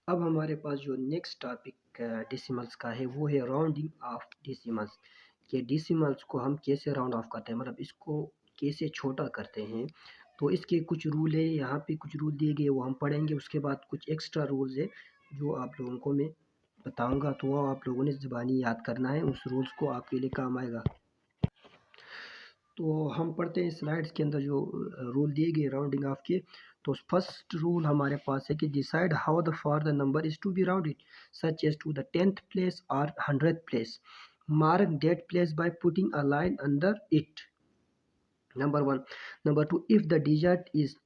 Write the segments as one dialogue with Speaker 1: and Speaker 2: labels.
Speaker 1: अब हमारे पास जो नेक्स्ट टॉपिक डेसिमल्स का है वो है राउंडिंग ऑफ डेसिमल्स। कि डेसिमल्स को हम कैसे राउंड ऑफ करते हैं, मतलब इसको कैसे छोटा करते हैं। तो इसके कुछ रूल है, यहाँ पे कुछ रूल दिए गए वो हम पढ़ेंगे। उसके बाद कुछ एक्स्ट्रा रूल्स है जो आप लोगों को मैं बताऊंगा, तो वो आप लोगों ने ज़बानी याद करना है, उस रूल्स को आपके लिए काम आएगा। तो हम पढ़ते हैं स्लाइड्स के अंदर जो रूल दिए गए राउंडिंग ऑफ के। तो फर्स्ट रूल हमारे पास है कि decide how the for the number is to be rounded such as to the 10th place और 100th place. Mark that place by putting a line under it. Number 1. Number 2, if the digit is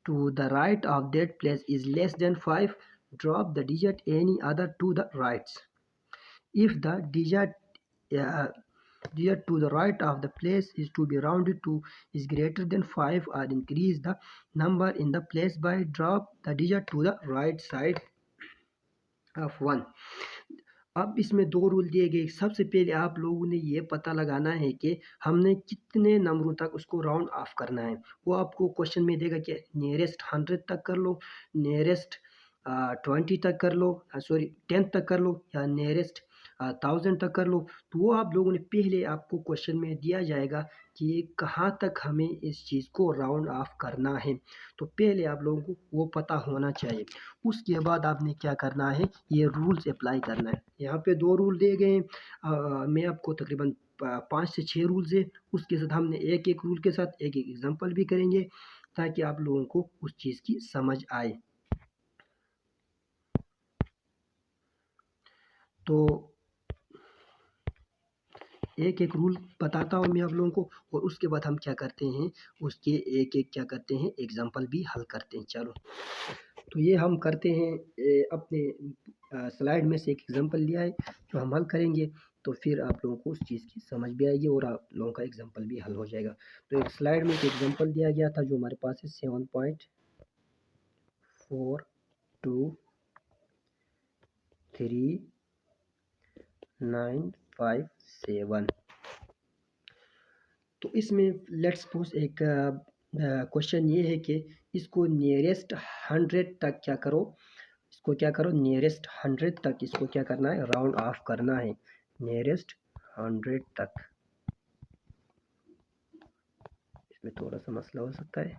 Speaker 1: to the right of that place is less than 5, drop the digit any other to the right. If the uh, digit to the right of the place is to be rounded to is greater than 5, or increase the number in the place by drop the digit to the right side of 1. अब इसमें दो rule दिए गए। सबसे पहले आप लोगों ने ये पता लगाना है कि हमने कितने नंबरों तक उसको राउंड ऑफ करना है। वो आपको क्वेश्चन में देगा कि नियरेस्ट 100 तक कर लो, नियरेस्ट 20 तक कर लो, सॉरी 10 तक कर लो, या नियरेस्ट 1000 तक कर लो। तो वो आप लोगों ने पहले आपको क्वेश्चन में दिया जाएगा कि कहाँ तक हमें इस चीज़ को राउंड ऑफ करना है। तो पहले आप लोगों को वो पता होना चाहिए। उसके बाद आपने क्या करना है, ये रूल्स अप्लाई करना है। यहाँ पे दो रूल दिए गए हैं, मैं आपको तकरीबन 5 से 6 रूल्स है। उसके साथ हमने एक एक रूल के साथ एक एक एग्जांपल भी करेंगे ताकि आप लोगों को उस चीज़ की समझ आए। तो एक एक रूल बताता हूँ मैं आप लोगों को, और उसके बाद हम क्या करते हैं, उसके एक एक क्या करते हैं, एग्जांपल भी हल करते हैं। चलो, तो ये हम करते हैं। अपने स्लाइड में से एक एग्जांपल लिया है जो हम हल करेंगे, तो फिर आप लोगों को उस चीज़ की समझ भी आएगी और आप लोगों का एग्जांपल भी हल हो जाएगा। तो एक स्लाइड में एक एग्जांपल दिया गया था जो हमारे पास है 7.423.957। तो इसमें लेट्स सपोज एक क्वेश्चन ये है कि इसको नियरेस्ट 100 तक क्या करो, इसको क्या करो, नियरेस्ट 100 तक इसको क्या करना है, राउंड ऑफ करना है, नियरेस्ट 100 तक। इसमें थोड़ा सा मसला हो सकता है।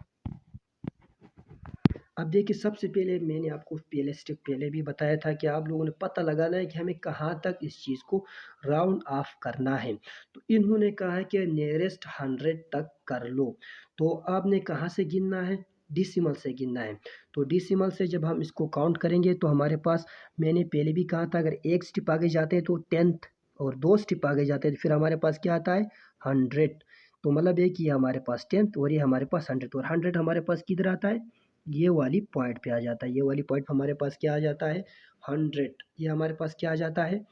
Speaker 1: अब देखिए, सबसे पहले मैंने आपको पहले स्टेप पहले भी बताया था कि आप लोगों ने पता लगाना है कि हमें कहाँ तक इस चीज़ को राउंड ऑफ करना है। तो इन्होंने कहा है कि नियरेस्ट 100 तक कर लो। तो आपने कहाँ से गिनना है, डिसिमल से गिनना है। तो डिसिमल से जब हम इसको काउंट करेंगे तो हमारे पास, मैंने पहले भी कहा था, अगर एक स्टेप आगे जाते हैं तो 10th, और 2 स्टेप आगे जाते हैं तो फिर हमारे पास क्या आता है, 100। तो मतलब है कि ये हमारे पास 10th और ये हमारे पास 100, और 100 हमारे पास किधर आता है, ये वाली पॉइंट पे आ जाता है। ये वाली पॉइंट हमारे पास क्या आ जाता है, 100। ये हमारे पास क्या आ जाता है,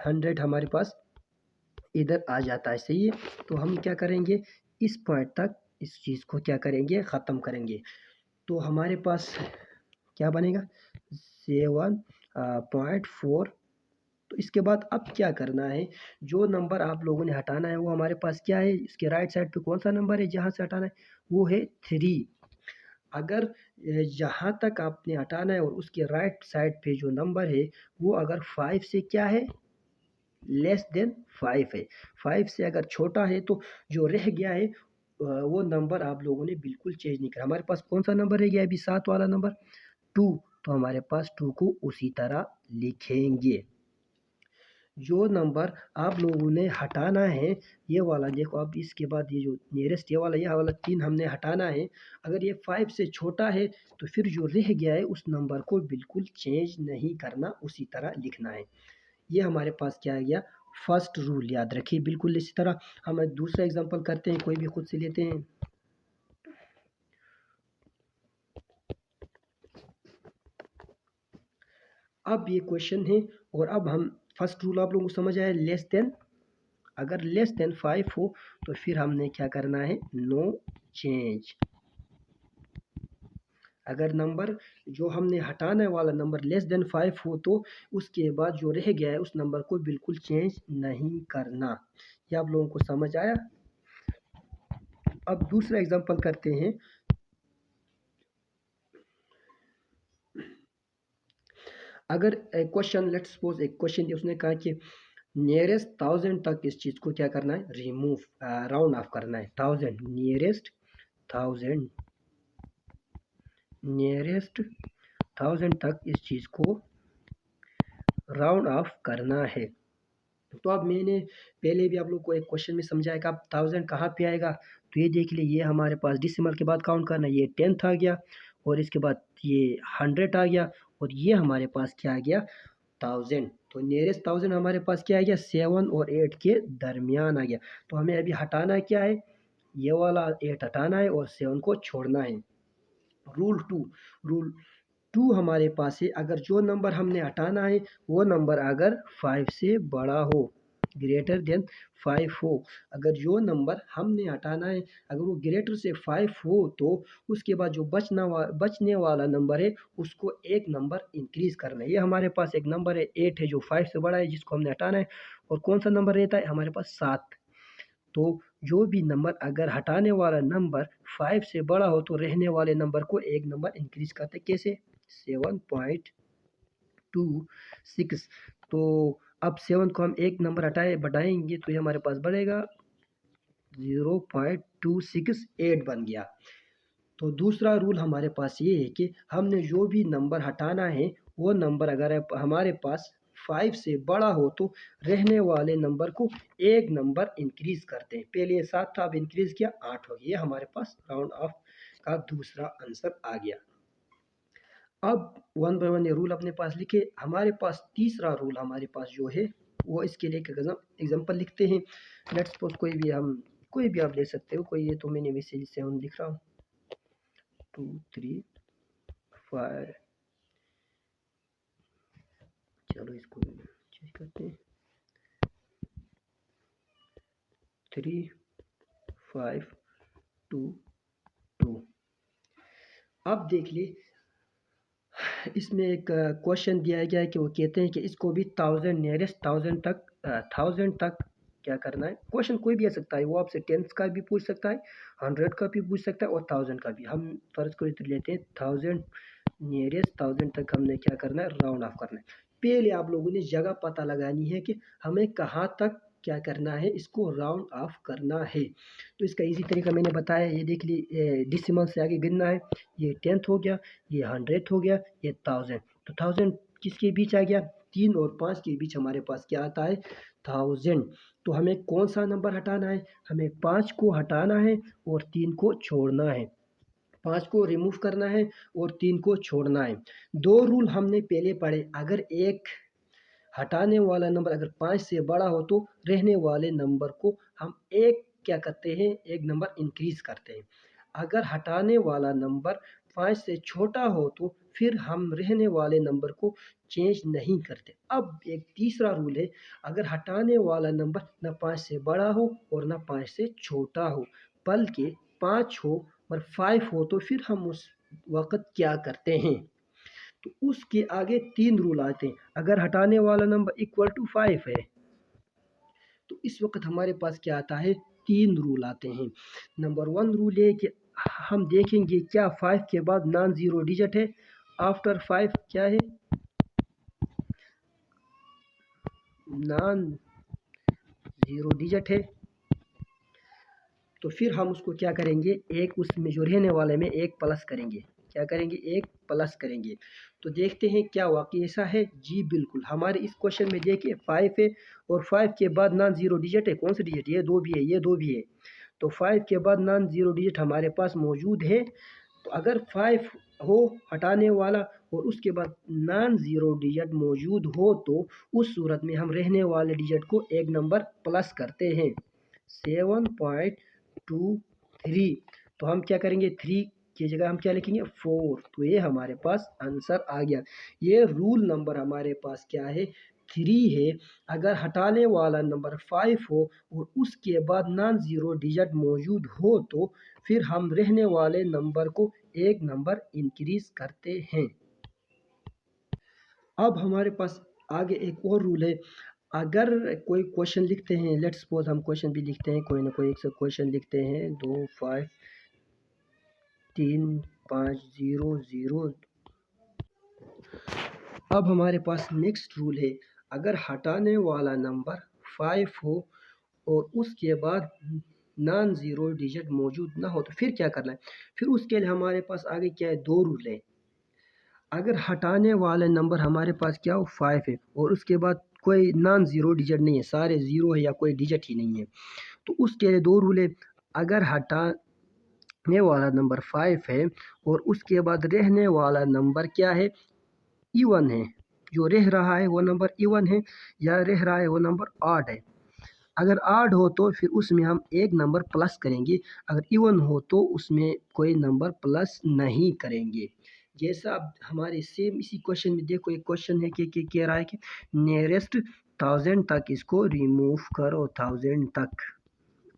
Speaker 1: 100 हमारे पास इधर आ जाता है। सही है। तो हम क्या करेंगे, इस पॉइंट तक इस चीज़ को क्या करेंगे, ख़त्म करेंगे। तो हमारे पास क्या बनेगा, 7.4। तो इसके बाद अब क्या करना है, जो नंबर आप लोगों ने हटाना है वो हमारे पास क्या है, इसके राइट साइड पे कौन सा नंबर है जहाँ से हटाना है, वो है 3। अगर जहाँ तक आपने हटाना है और उसके राइट साइड पे जो नंबर है वो अगर 5 से क्या है, लेस देन 5 है, 5 से अगर छोटा है, तो जो रह गया है वो नंबर आप लोगों ने बिल्कुल चेंज नहीं करा। हमारे पास कौन सा नंबर रह गया अभी, 7 वाला नंबर 2। तो हमारे पास 2 को उसी तरह लिखेंगे। जो नंबर आप लोगों ने हटाना है, ये वाला देखो, अब इसके बाद ये जो नियरेस्ट ये वाला 3 हमने हटाना है। अगर ये 5 से छोटा है तो फिर जो रह गया है उस नंबर को बिल्कुल चेंज नहीं करना, उसी तरह लिखना है। ये हमारे पास क्या आ गया, फर्स्ट रूल। याद रखिए बिल्कुल इसी तरह। हम एक दूसरा एग्जांपल करते हैं, कोई भी खुद से लेते हैं। अब ये क्वेश्चन है, और अब हम फर्स्ट रूल आप लोगों को समझ आया, लेस देन, अगर लेस देन 5 हो तो फिर हमने क्या करना है, नो चेंज। अगर नंबर जो हमने हटाने वाला नंबर लेस देन 5 हो तो उसके बाद जो रह गया है उस नंबर को बिल्कुल चेंज नहीं करना। ये आप लोगों को समझ आया। अब दूसरा एग्जांपल करते हैं। अगर क्वेश्चन लेट्स सपोज एक क्वेश्चन उसने कहा कि नियरेस्ट 1000 तक इस चीज़ को क्या करना है, रिमूव राउंड ऑफ करना है। 1000 नियरेस्ट 1000 तक इस चीज़ को राउंड ऑफ करना है। तो अब मैंने पहले भी आप लोग को एक क्वेश्चन में समझाया कि अब 1000 कहाँ पे आएगा, तो ये देख लिए, ये हमारे पास डिसिमल के बाद काउंट करना है, ये 10th आ गया और इसके बाद ये 100 आ गया और ये हमारे पास क्या आ गया 1000। तो नियरेस्ट 1000 हमारे पास क्या आ गया 7 और 8 के दरमियान आ गया। तो हमें अभी हटाना क्या है, ये वाला 8 हटाना है और 7 को छोड़ना है। रूल टू हमारे पास है, अगर जो नंबर हमने हटाना है वो नंबर अगर 5 से बड़ा हो, ग्रेटर देन 5 हो, अगर जो नंबर हमने हटाना है अगर वो ग्रेटर से 5 हो तो उसके बाद जो बचने वाला नंबर है उसको एक नंबर इंक्रीज करना है। ये हमारे पास एक नंबर है 8 है जो 5 से बड़ा है जिसको हमने हटाना है, और कौन सा नंबर रहता है हमारे पास 7। तो जो भी नंबर अगर हटाने वाला नंबर 5 से बड़ा हो तो रहने वाले नंबर को एक नंबर इंक्रीज करते, कैसे 7.26। तो अब 7 को हम एक नंबर बढ़ाएंगे तो ये हमारे पास बढ़ेगा 0.268 बन गया। तो दूसरा रूल हमारे पास ये है कि हमने जो भी नंबर हटाना है वो नंबर अगर हमारे पास 5 से बड़ा हो तो रहने वाले नंबर को एक नंबर इंक्रीज करते हैं। पहले ये 7 था, अब इंक्रीज किया 8 हो गया। ये हमारे पास राउंड ऑफ का दूसरा आंसर आ गया। अब 1 बाय 1 ये रूल अपने पास लिखे। हमारे पास तीसरा रूल हमारे पास जो है वो इसके लिए एग्जाम्पल लिखते हैं। लेट्स सपोज कोई भी आप ले सकते हो, कोई, ये तो मैंने वैसे 7 लिख रहा हूँ, 2 3 5, चलो इसको चेंज करते हैं, 3 5 2 2। अब देख लिए इसमें एक क्वेश्चन दिया गया है कि वो कहते हैं कि इसको भी 1000 नियरेस्ट 1000 तक क्या करना है। क्वेश्चन कोई भी आ सकता है, वो आपसे 10th का भी पूछ सकता है, 100 का भी पूछ सकता है और 1000 का भी। हम फर्ज को इधर लेते हैं 1000 नियरेस्ट 1000 तक हमने क्या करना है, राउंड ऑफ करना है। पहले आप लोगों ने जगह पता लगानी है कि हमें कहाँ तक क्या करना है, इसको राउंड ऑफ करना है। तो इसका इजी तरीका मैंने बताया, ये देख ली, डिसिमल से आगे गिनना है। ये 10th हो गया, ये 100 हो गया, ये 1000। तो 1000 किसके बीच आ गया, 3 और 5 के बीच हमारे पास क्या आता है 1000। तो हमें कौन सा नंबर हटाना है, हमें 5 को हटाना है और 3 को छोड़ना है। 5 को रिमूव करना है और 3 को छोड़ना है। दो रूल हमने पहले पढ़े, अगर एक हटाने वाला नंबर अगर 5 से बड़ा हो तो रहने वाले नंबर को हम एक क्या करते हैं, एक नंबर इंक्रीज करते हैं। अगर हटाने वाला नंबर 5 से छोटा हो तो फिर हम रहने वाले नंबर को चेंज नहीं करते। अब एक तीसरा रूल है, अगर हटाने वाला नंबर न 5 से बड़ा हो और न 5 से छोटा हो बल्कि 5 हो और 5 हो तो फिर हम उस वक़्त क्या करते हैं, तो उसके आगे 3 रूल आते हैं। अगर हटाने वाला नंबर इक्वल टू 5 है तो इस वक्त हमारे पास क्या आता है, 3 रूल आते हैं। नंबर 1 रूल है कि हम देखेंगे क्या 5 के बाद नॉन ज़ीरो डिजिट है, आफ्टर 5 क्या है, नॉन ज़ीरो डिजिट है। तो फिर हम उसको क्या करेंगे, एक उसमें जो रहने वाले में एक प्लस करेंगे। क्या करेंगे, एक प्लस करेंगे। तो देखते हैं क्या वाकई ऐसा है। जी बिल्कुल, हमारे इस क्वेश्चन में देखिए 5 है और 5 के बाद नॉन ज़ीरो डिजिट है, कौन सा डिजिट, ये 2 भी है, ये 2 भी है। तो 5 के बाद नॉन ज़ीरो डिजिट हमारे पास मौजूद है। तो अगर 5 हो हटाने वाला और उसके बाद नॉन ज़ीरो डिजिट मौजूद हो तो उस सूरत में हम रहने वाले डिजिट को एक नंबर प्लस करते हैं, 7.23। तो हम क्या करेंगे, 3 की जगह हम क्या लिखेंगे 4। तो ये हमारे पास आंसर आ गया। ये रूल नंबर हमारे पास क्या है, 3 है। अगर हटाने वाला नंबर 5 हो और उसके बाद नॉन ज़ीरो डिजिट मौजूद हो तो फिर हम रहने वाले नंबर को एक नंबर इंक्रीज करते हैं। अब हमारे पास आगे एक और रूल है, अगर कोई क्वेश्चन लिखते हैं, लेट्स सपोज हम क्वेश्चन भी लिखते हैं, कोई ना कोई एक क्वेश्चन लिखते हैं, 2 5 3 5 0 0। अब हमारे पास नेक्स्ट रूल है, अगर हटाने वाला नंबर 5 हो और उसके बाद नॉन ज़ीरो डिजिट मौजूद ना हो तो फिर क्या करना है। फिर उसके लिए हमारे पास आगे क्या है, दो रूल है। अगर हटाने वाले नंबर हमारे पास क्या हो 5 है और उसके बाद कोई नॉन ज़ीरो डिजिट नहीं है, सारे ज़ीरो है या कोई डिजिट ही नहीं है, तो उसके लिए दो रूल है। अगर हटाने वाला नंबर 5 है और उसके बाद रहने वाला नंबर क्या है, इवन है, जो रह रहा है वो नंबर इवन है या रह रहा है वो नंबर ऑड है। अगर ऑड हो तो फिर उसमें हम एक नंबर प्लस करेंगे, अगर इवन हो तो उसमें कोई नंबर प्लस नहीं करेंगे। जैसा अब हमारे सेम इसी क्वेश्चन में देखो, एक क्वेश्चन है कि कह रहा है कि नियरेस्ट 1000 तक इसको रिमूव करो, 1000 तक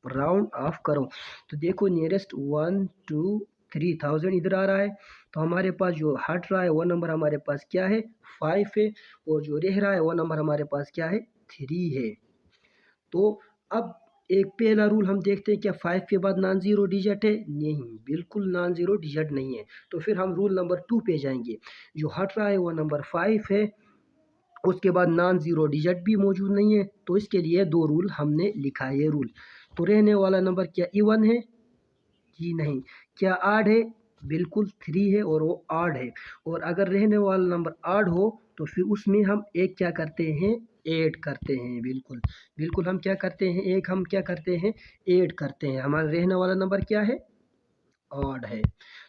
Speaker 1: राउंड ऑफ करो। तो देखो नियरेस्ट 1 2 3000 इधर आ रहा है, तो हमारे पास जो हट रहा है वो नंबर हमारे पास क्या है, 5 है, और जो रह रहा है वो नंबर हमारे पास क्या है, 3 है। तो अब एक पहला रूल हम देखते हैं, क्या 5 के बाद नॉन ज़ीरो डिजिट है, नहीं, बिल्कुल नॉन ज़ीरो डिजिट नहीं है। तो फिर हम रूल नंबर 2 पे जाएंगे, जो हट रहा है वो नंबर 5 है, उसके बाद नॉन ज़ीरो डिजिट भी मौजूद नहीं है, तो इसके लिए दो रूल हमने लिखा है। ये रूल, तो रहने वाला नंबर क्या इवन है, जी नहीं, क्या आड है, बिल्कुल 3 है और वो आड है। और अगर रहने वाला नंबर आड हो तो फिर उसमें हम एक क्या करते हैं, ऐड करते हैं, बिल्कुल बिल्कुल हम क्या करते हैं, एक हम क्या करते हैं, ऐड करते हैं। हमारा रहने वाला नंबर क्या है, ऑड है।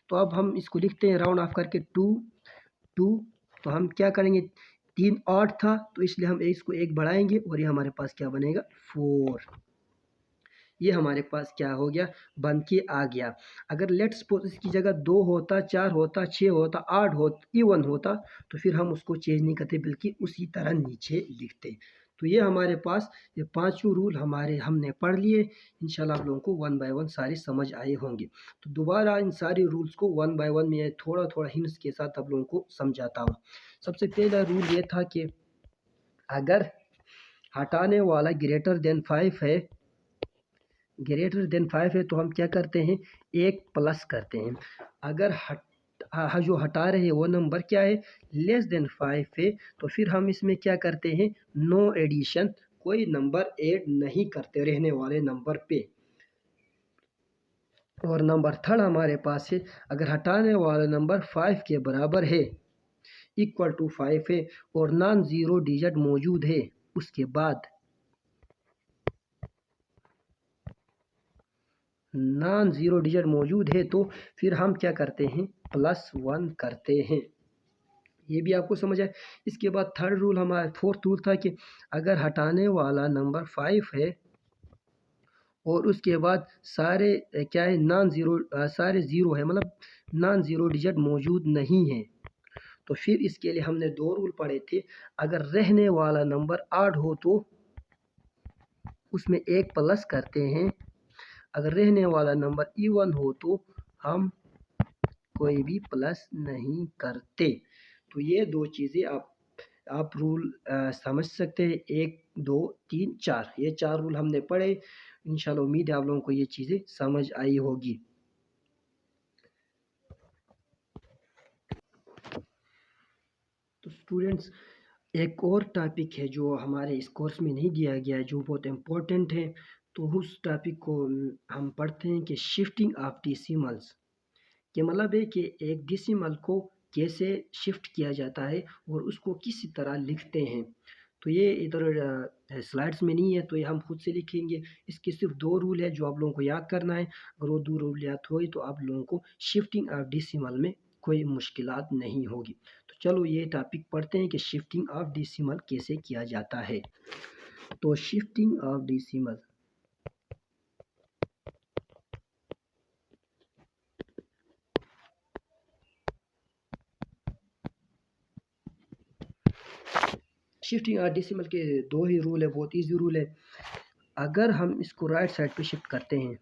Speaker 1: तो अब हम इसको लिखते हैं राउंड ऑफ करके 2 2। तो हम क्या करेंगे, 3 ऑड था तो इसलिए हम इसको एक बढ़ाएंगे और ये हमारे पास क्या बनेगा, 4। ये हमारे पास क्या हो गया, बन के आ गया। अगर लेट्स सपोज इसकी जगह 2 होता, 4 होता, 6 होता, 8 होता, इवन होता, तो फिर हम उसको चेंज नहीं करते बल्कि उसी तरह नीचे लिखते। तो ये हमारे पास ये पांचों रूल हमने पढ़ लिए। इंशाल्लाह आप लोगों को वन बाय वन सारे समझ आए होंगे। तो दोबारा इन सारे रूल्स को वन बाय वन में थोड़ा थोड़ा हिंट्स के साथ आप लोगों को समझाता हूँ। सबसे पहला रूल ये था कि अगर हटाने वाला ग्रेटर देन 5 है, ग्रेटर देन 5 है, तो हम क्या करते हैं, एक प्लस करते हैं। अगर जो हटा रहे हैं वो नंबर क्या है, लेस देन 5 है, तो फिर हम इसमें क्या करते हैं, नो एडिशन, कोई नंबर ऐड नहीं करते रहने वाले नंबर पे। और नंबर थर्ड हमारे पास है, अगर हटाने वाला नंबर 5 के बराबर है, इक्वल टू 5 है और नॉन ज़ीरो डिजिट मौजूद है, उसके बाद नॉन ज़ीरो डिजिट मौजूद है, तो फिर हम क्या करते हैं, +1 करते हैं। ये भी आपको समझ आए। इसके बाद थर्ड रूल हमारा, फोर्थ रूल था कि अगर हटाने वाला नंबर 5 है और उसके बाद सारे क्या है, नॉन ज़ीरो सारे ज़ीरो है, मतलब नॉन ज़ीरो डिजिट मौजूद नहीं है, तो फिर इसके लिए हमने दो रूल पढ़े थे। अगर रहने वाला नंबर आड हो तो उसमें एक प्लस करते हैं, अगर रहने वाला नंबर इवन हो तो हम कोई भी प्लस नहीं करते। तो ये दो चीज़ें आप रूल समझ सकते हैं, 1 2 3 4, ये 4 रूल हमने पढ़े। इंशाल्लाह उम्मीद है आप लोगों को ये चीज़ें समझ आई होगी। तो स्टूडेंट्स, एक और टॉपिक है जो हमारे इस कोर्स में नहीं दिया गया है, जो बहुत इम्पोर्टेंट है। तो उस टॉपिक को हम पढ़ते हैं कि शिफ्टिंग ऑफ डेसिमल्स, के मतलब है कि एक डेसिमल को कैसे शिफ्ट किया जाता है और उसको किस तरह लिखते हैं। तो ये इधर स्लाइड्स में नहीं है, तो ये हम खुद से लिखेंगे। इसके सिर्फ दो रूल है जो आप लोगों को याद करना है। अगर वो दो रूल याद हुए तो आप लोगों को शिफ्टिंग ऑफ डेसिमल में कोई मुश्किलात नहीं होगी। तो चलो ये टॉपिक पढ़ते हैं कि शिफ्टिंग ऑफ डेसिमल कैसे किया जाता है। तो shifting of decimal, shifting of decimal के दो ही रूल है, बहुत ईजी रूल है। अगर हम इसको राइट साइड पे शिफ्ट करते हैं,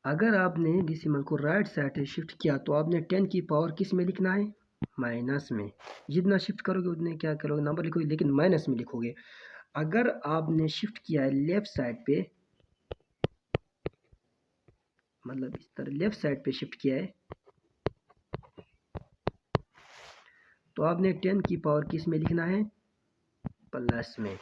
Speaker 1: अगर आपने डेसिमल को राइट साइड से शिफ्ट किया तो आपने 10 की पावर किस में लिखना है, माइनस में, जितना शिफ्ट करोगे उतने क्या करोगे, नंबर लिखोगे लेकिन माइनस में लिखोगे। अगर आपने शिफ्ट किया है लेफ़्ट साइड पे, मतलब इस तरह लेफ़्ट साइड पे शिफ्ट किया है, तो आपने 10 की पावर किस में लिखना है, प्लस में।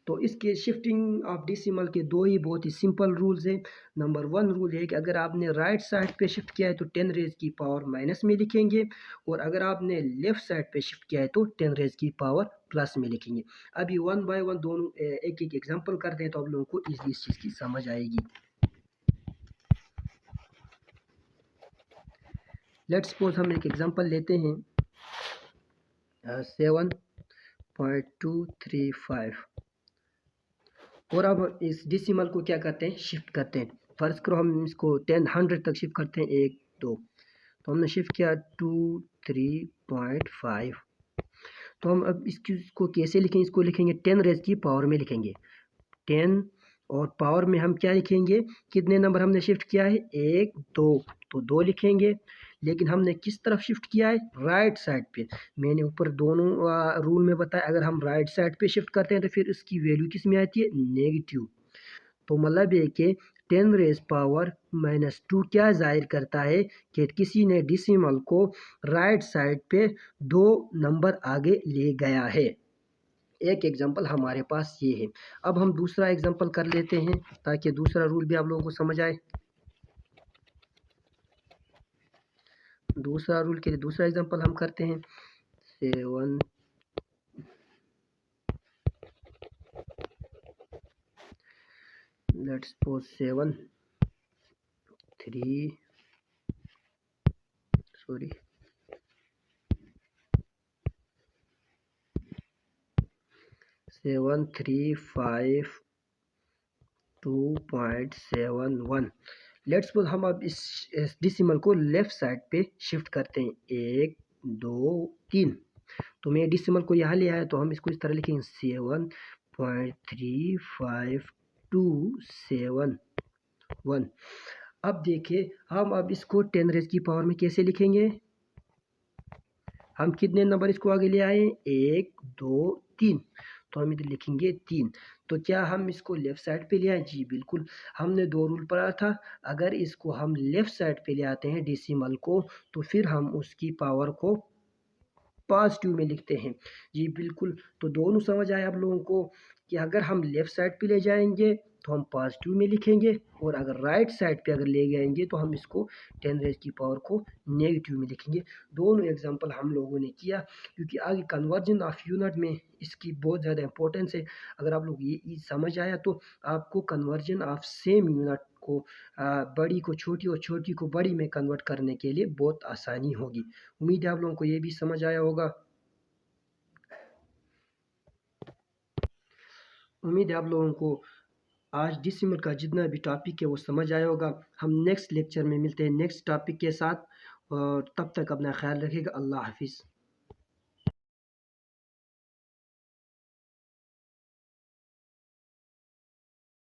Speaker 1: तो इसके शिफ्टिंग ऑफ डेसिमल के दो ही बहुत ही सिंपल रूल्स हैं। नंबर 1 रूल है कि अगर आपने राइट साइड पे शिफ्ट किया है तो 10 रेज की पावर माइनस में लिखेंगे, और अगर आपने लेफ़्ट साइड पे शिफ्ट किया है तो 10 रेज की पावर प्लस में लिखेंगे। अभी वन बाय वन दोनों एक एक एग्जांपल करते हैं तो आप लोगों को इजीली इस चीज़ की समझ आएगी। लेट्स सपोज हम एक एग्जांपल लेते हैं 7.235, और अब इस डेसिमल को क्या करते हैं, शिफ्ट करते हैं। फर्ज करो हम इसको 10 100 तक शिफ्ट करते हैं, 1 2, तो हमने शिफ्ट किया 2 3.5। तो हम अब इसको कैसे लिखेंगे, इसको लिखेंगे 10 रेज की पावर में लिखेंगे, 10 और पावर में हम क्या लिखेंगे, कितने नंबर हमने शिफ्ट किया है, 1 2, तो 2 लिखेंगे। लेकिन हमने किस तरफ शिफ्ट किया है, राइट साइड पे। मैंने ऊपर दोनों रूल में बताया, अगर हम राइट साइड पे शिफ्ट करते हैं तो फिर इसकी वैल्यू किस में आती है, नेगेटिव। तो मतलब ये कि 10 रेज पावर -2 क्या जाहिर करता है कि किसी ने डेसिमल को राइट साइड पे 2 नंबर आगे ले गया है। एक एग्जांपल हमारे पास ये है। अब हम दूसरा एग्जांपल कर लेते हैं ताकि दूसरा रूल भी आप लोगों को समझ आए। दूसरा रूल के लिए दूसरा एग्जांपल हम करते हैं 7 लेट्स सपोज 7 3 735.2.71। लेट्स सपोज हम अब इस डेसिमल को लेफ्ट साइड पे शिफ्ट करते हैं, 1 2 3। तो मैं डेसिमल को यहाँ ले आया तो हम इसको इस तरह लिखेंगे 7.35271। अब देखिए हम अब इसको 10 रेज की पावर में कैसे लिखेंगे, हम कितने नंबर इसको आगे ले आए, 1 2 3, तो हम इधर लिखेंगे 3। तो क्या हम इसको लेफ्ट साइड पे ले आए, जी बिल्कुल। हमने 2 रूल पढ़ा था, अगर इसको हम लेफ्ट साइड पे ले आते हैं डेसिमल को, तो फिर हम उसकी पावर को पॉजिटिव में लिखते हैं, जी बिल्कुल। तो दोनों समझ आए आप लोगों को कि अगर हम लेफ़्ट साइड पे ले जाएंगे तो हम पॉजिटिव में लिखेंगे, और अगर राइट साइड पे अगर ले जाएंगे तो हम इसको 10 रेज की पावर को नेगेटिव में लिखेंगे। दोनों एग्जांपल हम लोगों ने किया, क्योंकि आगे कन्वर्जन ऑफ यूनिट में इसकी बहुत ज़्यादा इंपॉर्टेंस है। अगर आप लोग ये समझ आया तो आपको कन्वर्जन ऑफ सेम यूनिट को बड़ी को छोटी और छोटी को बड़ी में कन्वर्ट करने के लिए बहुत आसानी होगी। उम्मीद है आप लोगों को ये भी समझ आया होगा। उम्मीद है आप लोगों को आज डेसिमल का जितना भी टॉपिक है वो समझ आया होगा। हम नेक्स्ट लेक्चर में मिलते हैं नेक्स्ट टॉपिक के साथ, और तब तक अपना ख्याल रखिएगा। अल्लाह हाफिज़।